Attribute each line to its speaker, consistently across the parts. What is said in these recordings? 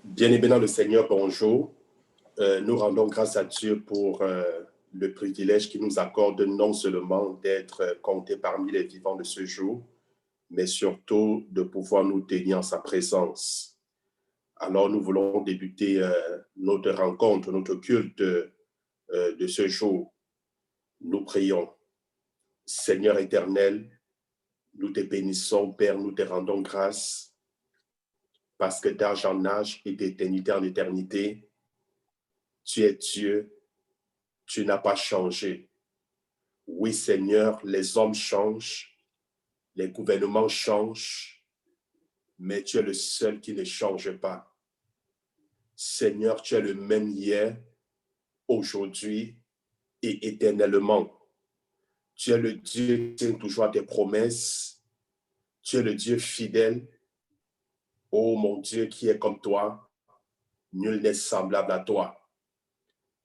Speaker 1: Bien-aimés dans le Seigneur, bonjour. Nous rendons grâce à Dieu pour le privilège qu'il nous accorde non seulement d'être comptés parmi les vivants de ce jour, mais surtout de pouvoir nous tenir en sa présence. Alors nous voulons débuter notre rencontre, notre culte de ce jour. Nous prions. Seigneur éternel, nous te bénissons, Père, nous te rendons grâce parce que d'âge en âge et d'éternité en éternité, tu es Dieu, tu n'as pas changé. Oui, Seigneur, les hommes changent, les gouvernements changent, mais tu es le seul qui ne change pas. Seigneur, tu es le même hier, aujourd'hui et éternellement. Tu es le Dieu qui tient toujours à tes promesses. Tu es le Dieu fidèle. Oh mon Dieu, qui est comme toi, nul n'est semblable à toi.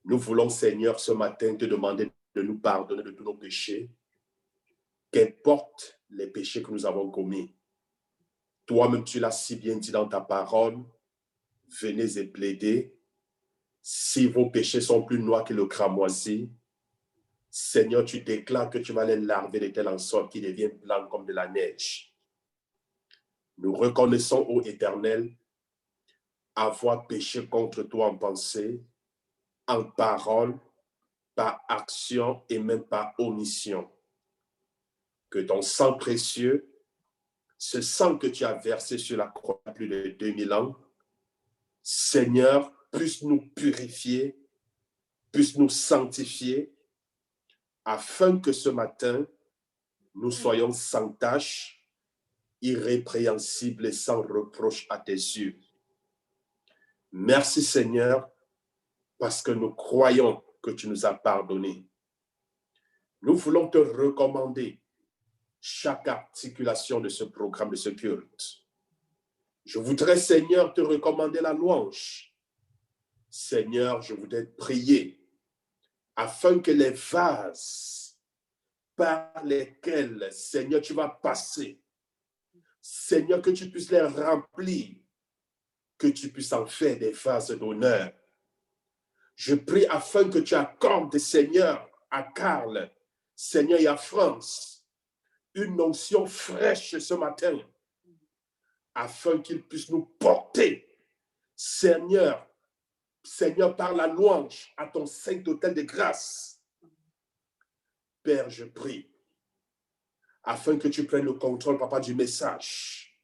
Speaker 1: Nous voulons, Seigneur, ce matin te demander de nous pardonner de tous nos péchés, qu'importe les péchés que nous avons commis. Toi-même, tu l'as si bien dit dans ta parole, venez et plaidez. Si vos péchés sont plus noirs que le cramoisi, Seigneur, tu déclares que tu vas les laver de telle en sorte qu'ils deviennent blancs comme de la neige. Nous reconnaissons, ô Éternel, avoir péché contre toi en pensée, en parole, par action et même par omission. Que ton sang précieux, ce sang que tu as versé sur la croix il y a plus de 2000 ans, Seigneur, puisse nous purifier, puisse nous sanctifier, afin que ce matin, nous soyons sans tache, irrépréhensibles et sans reproche à tes yeux. Merci Seigneur, parce que nous croyons que tu nous as pardonné. Nous voulons te recommander chaque articulation de ce programme, de ce culte. Je voudrais, Seigneur, te recommander la louange. Seigneur, je voudrais te prier afin que les vases par lesquels, Seigneur, tu vas passer, Seigneur, que tu puisses les remplir, que tu puisses en faire des vases d'honneur. Je prie afin que tu accordes, Seigneur, à Karl, Seigneur, et à France, une onction fraîche ce matin, afin qu'ils puissent nous porter, Seigneur, par la louange à ton saint autel de grâce. Père, je prie, afin que tu prennes le contrôle, Papa, du message,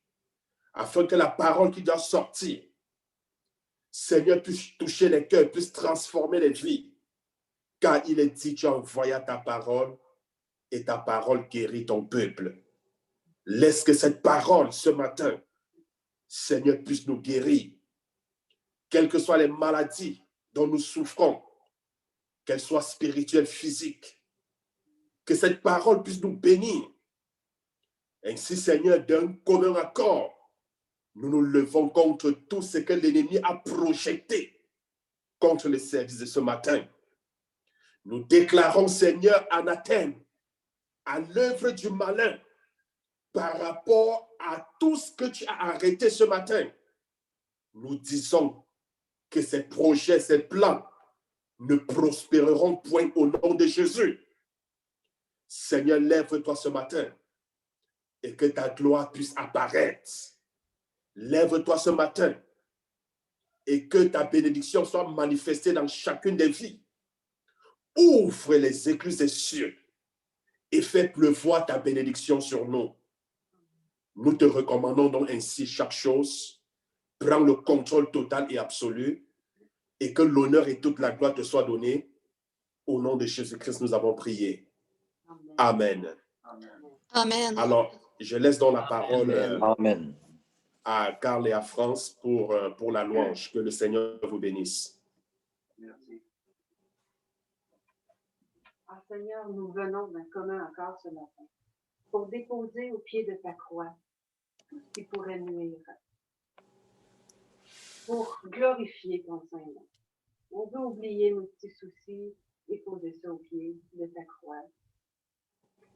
Speaker 1: afin que la parole qui doit sortir, Seigneur, puisse toucher les cœurs, puisse transformer les vies. Car il est dit, tu as envoyé ta parole et ta parole guérit ton peuple. Laisse que cette parole ce matin, Seigneur, puisse nous guérir. Quelles que soient les maladies dont nous souffrons, qu'elles soient spirituelles, physiques, que cette parole puisse nous bénir. Ainsi, Seigneur, d'un commun accord, nous nous levons contre tout ce que l'ennemi a projeté contre le service de ce matin. Nous déclarons, Seigneur, anathème à l'œuvre du malin par rapport à tout ce que tu as arrêté ce matin. Nous disons que ces projets, ces plans ne prospéreront point au nom de Jésus. Seigneur, lève-toi ce matin et que ta gloire puisse apparaître. Lève-toi ce matin et que ta bénédiction soit manifestée dans chacune des vies. Ouvre les écluses des cieux et fais pleuvoir ta bénédiction sur nous. Nous te recommandons donc ainsi chaque chose. Prends le contrôle total et absolu et que l'honneur et toute la gloire te soient donnés. Au nom de Jésus-Christ, nous avons prié. Amen.
Speaker 2: Amen.
Speaker 1: Alors, je laisse donc la parole
Speaker 3: Amen.
Speaker 1: à Karl et à France pour la louange. Que le Seigneur vous bénisse.
Speaker 4: Merci. Ah, Seigneur, nous venons d'un commun accord ce matin pour déposer au pied de ta croix tout ce qui pourrait nuire, pour glorifier ton Saint-Nom. On veut oublier nos petits soucis et poser ça au pied de ta croix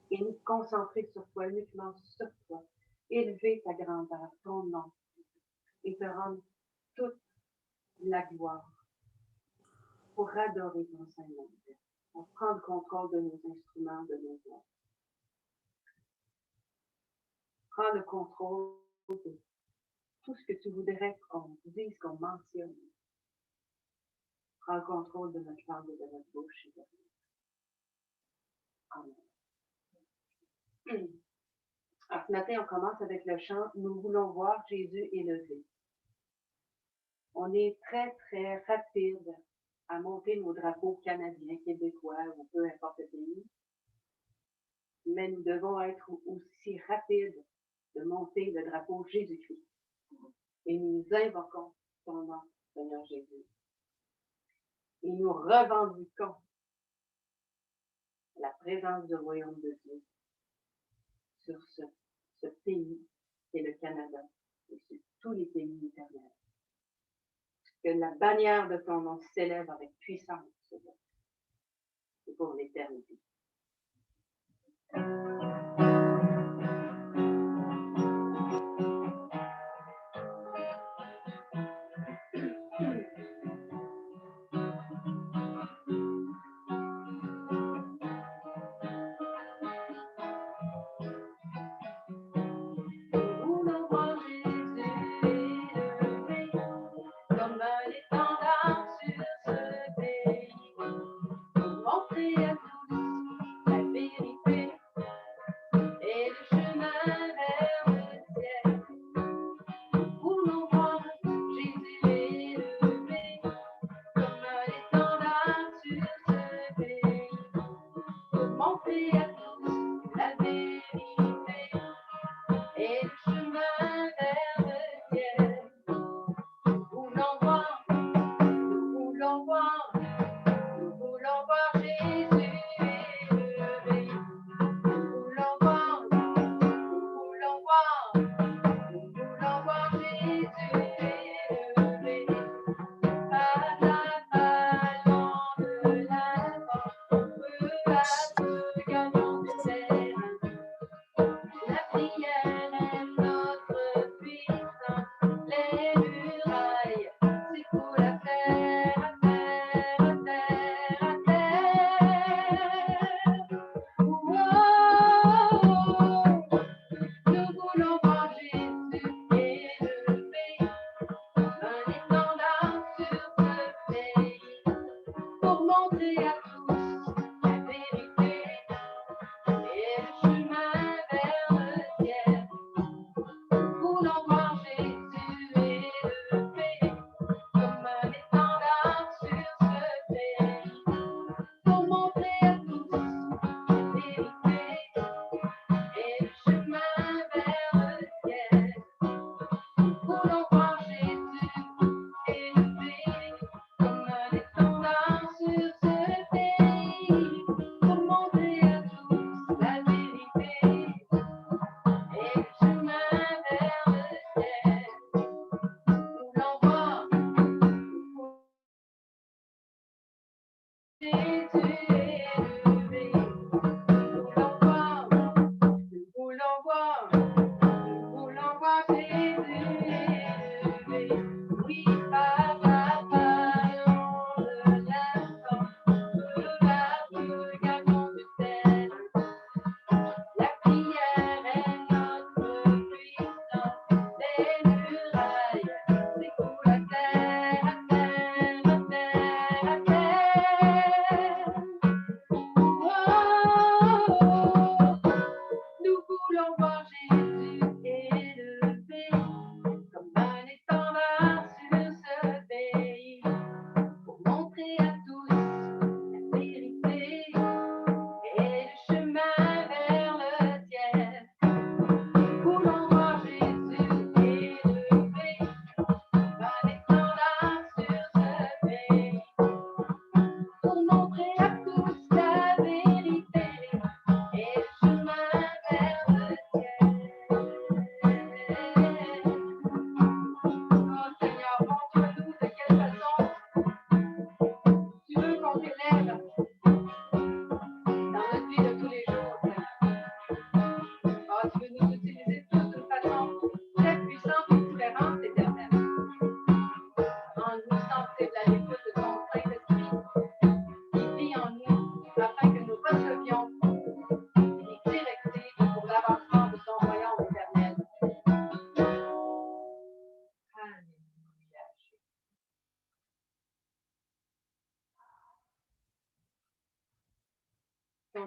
Speaker 4: et nous concentrer sur toi, uniquement sur toi, élever ta grandeur, ton nom et te rendre toute la gloire, pour adorer ton Saint-Nom. On prend le contrôle de nos instruments, de nos voix. Prends le contrôle de tout ce que tu voudrais qu'on dise, qu'on mentionne. Prends le contrôle de notre langue et de notre bouche. Et de Amen. Alors, ce matin, on commence avec le chant « Nous voulons voir Jésus élevé ». On est très, très rapide à monter nos drapeaux canadiens, québécois ou peu importe le pays. Mais nous devons être aussi rapides de monter le drapeau Jésus-Christ. Et nous invoquons ton nom, Seigneur Jésus. Et nous revendiquons la présence du royaume de Dieu sur ce pays qui est le Canada et sur tous les pays éternels. Que la bannière de ton nom s'élève avec puissance et pour l'éternité.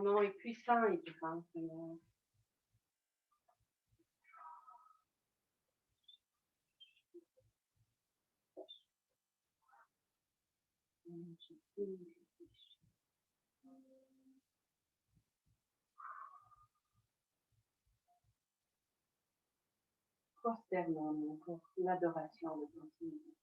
Speaker 4: Ton nom est puissant et grand, Seigneur. Prosternons-nous pour l'adoration de ton Seigneur.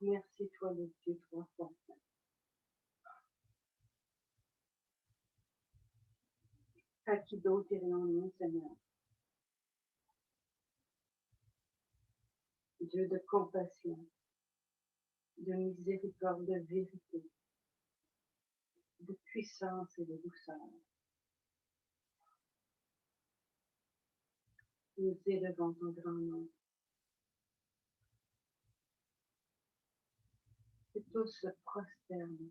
Speaker 4: Merci, toi, le Dieu, toi, toi. À qui d'autre irions-nous, Seigneur? Dieu de compassion, de miséricorde, de vérité, de puissance et de douceur. Nous élevons ton grand nom. Que tous se prosternent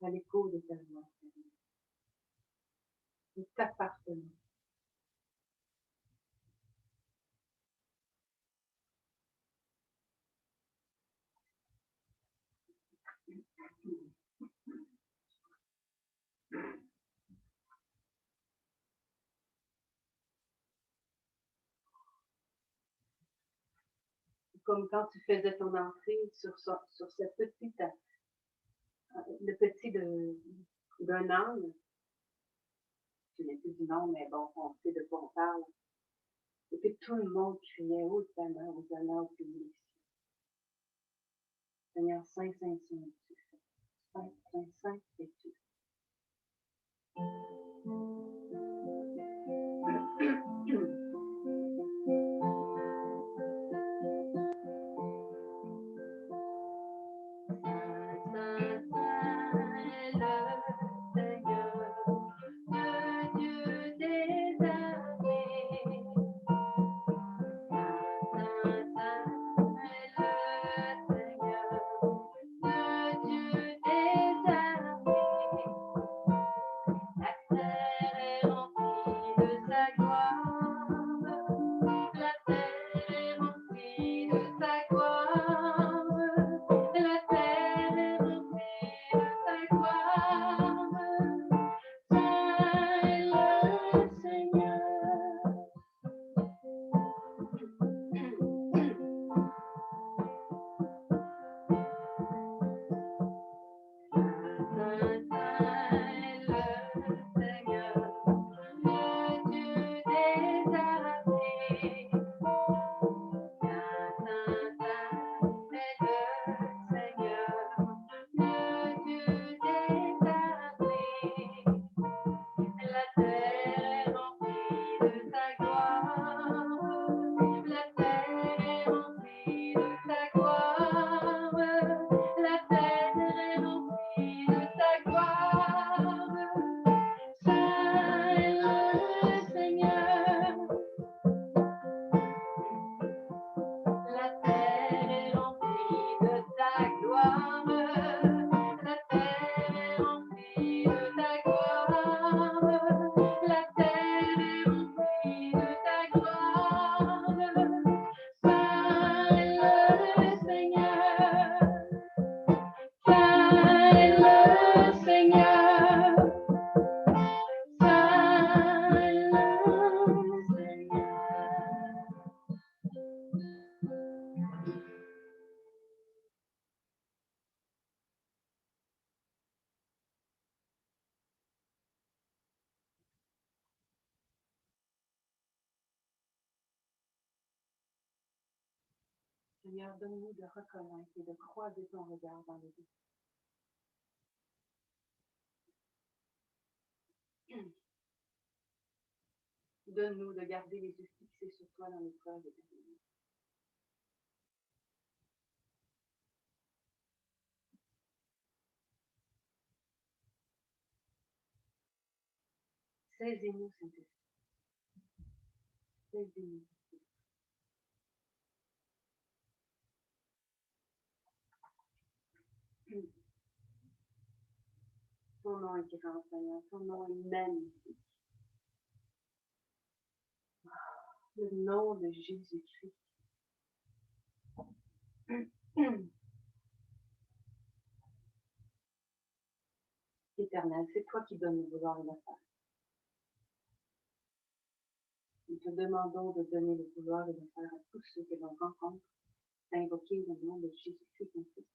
Speaker 4: à l'écho de ta voix, Seigneur. Nous t'appartenons. Comme quand tu faisais ton entrée sur cette petite, le petit d'un âne, je n'ai plus du nom, mais bon, on sait de quoi on parle. Et que tout le monde criait Hosanna, Hosanna au plus haut. Seigneur, Saint, Saint, Saint, tu fais. Saint, Saint, Saint, et tu. Seigneur, donne-nous de reconnaître et de croiser ton regard dans les yeux. Donne-nous de garder les yeux fixés sur toi dans l'épreuve de ta vie. Saisis-nous, Saint-Esprit. Saisis-nous. Ton nom est grand, Seigneur. Ton nom est magnifique. Le nom de Jésus-Christ. Éternel, c'est toi qui donnes le pouvoir et la force. Nous te demandons de donner le pouvoir et le faire à tous ceux que l'on rencontre, d'invoquer le nom de Jésus-Christ, ton Fils.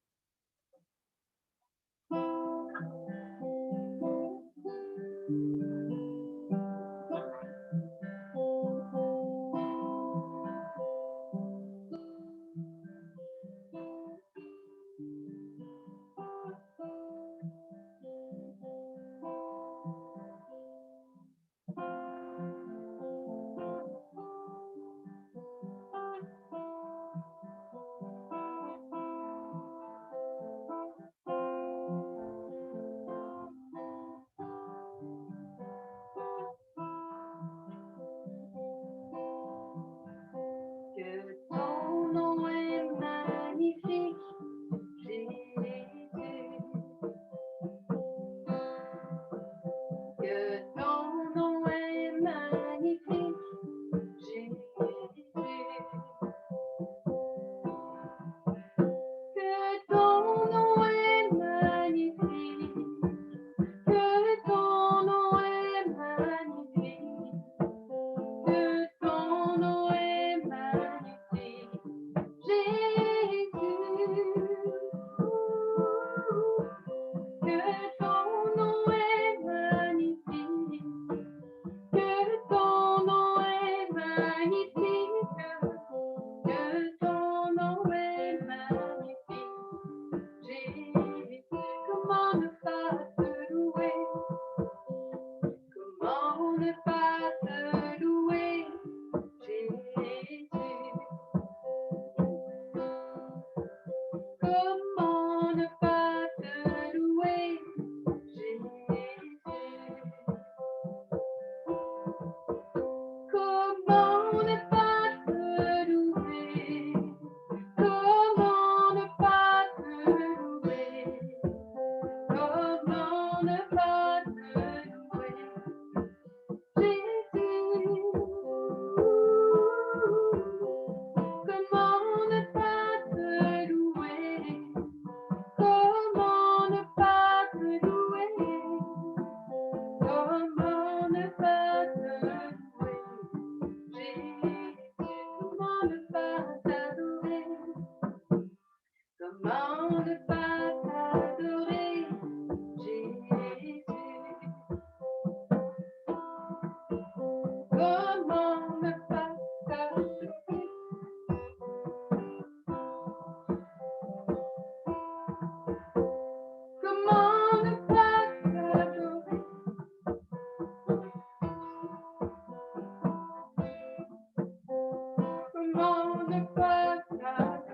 Speaker 4: ne pas t'adorer?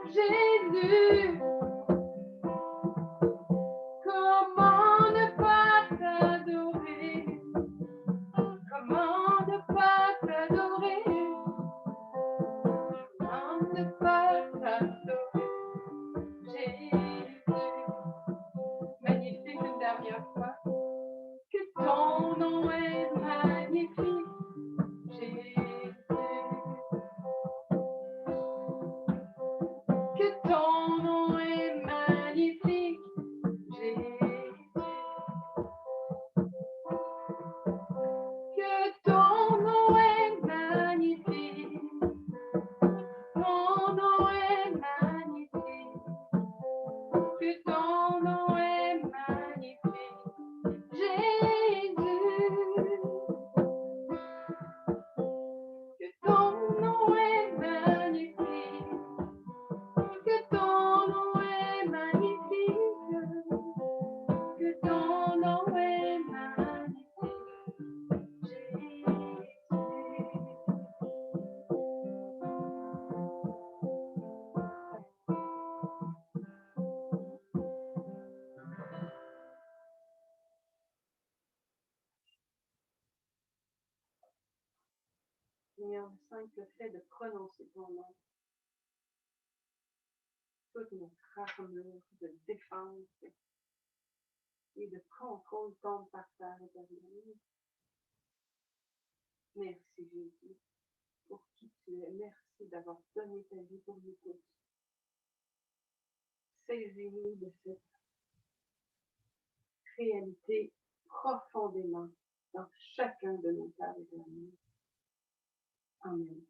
Speaker 4: Jésus, comment ne pas t'adorer? Comment ne pas t'adorer? Comment ne pas t'adorer? Jésus, magnifique une dernière fois. Que ton nom est magnifique, Jésus. Que ton nom est magnifique, Jésus. Que ton nom est magnifique. Ton nom est magnifique. Que ton nom est magnifique, Jésus. Que ton nom est magnifique. Que ton nom est magnifique. Que ton nom est magnifique, Jésus. Seigneur, le simple fait de prononcer ton nom, toute notre armure de défense et de contrôle tombe par terre éternelle. Merci Jésus pour qui tu es. Merci d'avoir donné ta vie pour nous tous. Saisis-nous de cette réalité profondément dans chacun de nos cœurs éternels. Amen.